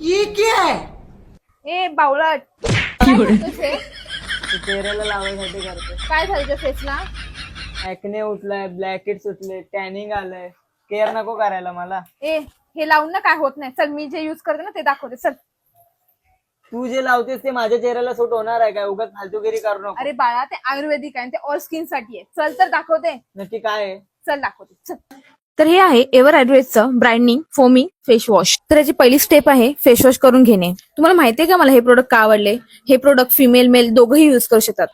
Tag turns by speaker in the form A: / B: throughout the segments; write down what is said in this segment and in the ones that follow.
A: ये क्या है?
B: ए बावळट, काय करतोस हे?
C: ते चेहऱ्याला लावायसाठी करते.
B: काय झालं त्या फेसला?
C: ऍक्ने उठलाय, ब्लॅकेट सुटले, टॅनिंग आलंय. केअर नको करायला मला.
B: ए हे लावून ना काय होत नाही. चल मी जे युज करते ना ते दाखवते. चल.
C: तू जे लावतेस ते माझ्या चेहऱ्याला सूट होणार आहे काय? उगाच फालतूगिरी करू नको.
B: अरे बाळा ते आयुर्वेदिक आहे, ते ऑल स्किन साठी आहे. चल तर दाखवते.
C: नक्की काय आहे?
B: चल दाखवते. चल. तर हे आहे एव्हर आयुर्वेदचं ब्राईटनिंग फोमिंग फेस वॉश. तर याची पहिली स्टेप आहे फेस वॉश करून घेणे. तुम्हाला माहितीये का मला हे प्रोडक्ट का आवडले? हे प्रोडक्ट फिमेल मेल दोघंही युज करू शकतात.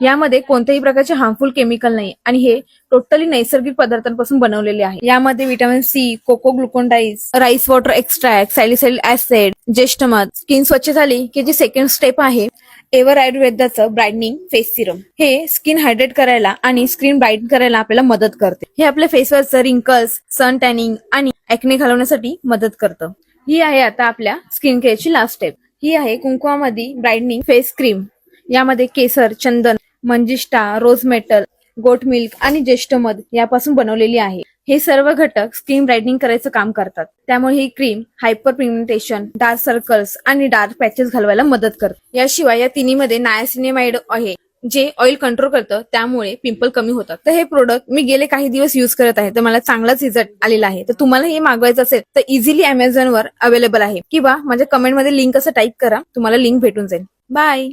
B: यामध्ये कोणत्याही प्रकारचे हार्मफुल केमिकल नाही आणि हे टोटली नैसर्गिक पदार्थांपासून बनवलेले आहे. यामध्ये व्हिटॅमिन सी, कोको ग्लुकोनडाईज, rice water extract, salicylic acid, ज्येष्ठमध. स्किन स्वच्छ झाली की जी सेकंड स्टेप आहे एव्हर आयुर्वेदाचं ब्राईटनिंग फेस सिरम. हे स्किन हायड्रेट करायला आणि स्किन ब्राईट करायला आपल्याला मदत करते. हे आपल्या फेसवरचं रिंकल्स, सन टॅनिंग आणि ऍक्ने घालवण्यासाठी मदत करतं. ही आहे आता आपल्या स्किन केअरची लास्ट स्टेप. ही आहे कुंकुमामध्ये ब्राईटनिंग फेस क्रीम. यामध्ये केसर, चंदन, मंजिष्टा, रोज मेटल, गोट मिल्क आणि ज्येष्ठमध यापासून बनवलेली आहे. हे सर्व घटक स्किन ब्राईटनिंग करायचं काम करतात. त्यामुळे ही cream hyper pigmentation, dark circles आणि डार्क पॅचेस घालवायला मदत करते. याशिवाय या तिन्हीमध्ये नायासिनेमाइड आहे जे ऑइल कंट्रोल करतं, त्यामुळे पिंपल कमी होतात. तर हे प्रोडक्ट मी गेले काही दिवस युज करत आहे, तर मला चांगलाच रिझल्ट आलेला आहे. तर तुम्हाला हे मागवायचं असेल तर इझिली अमेझॉनवर अवेलेबल आहे किंवा माझ्या कमेंटमध्ये लिंक असं टाईप करा, तुम्हाला लिंक भेटून जाईल. बाय.